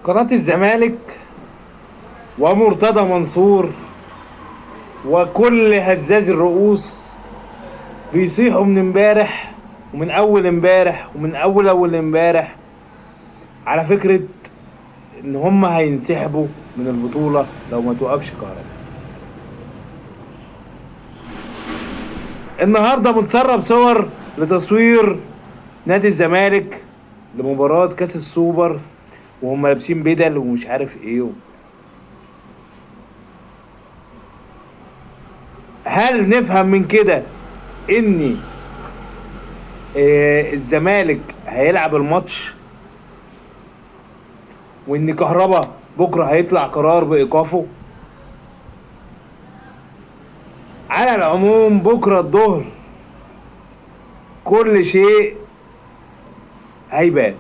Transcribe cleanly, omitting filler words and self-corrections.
قناة الزمالك ومرتضى منصور وكل هزاز الرؤوس بيصيحوا من امبارح ومن اول امبارح ومن اول امبارح على فكرة ان هم هينسحبوا من البطولة لو ما توقفش كهرباء. النهارده متسرب صور لتصوير نادي الزمالك لمباراة كاس السوبر وهم لابسين بدل ومش عارف ايه. هل نفهم من كده ان الزمالك هيلعب الماتش وان كهربا بكره هيطلع قرار بايقافه؟ على العموم بكره الظهر كل شيء هيبان.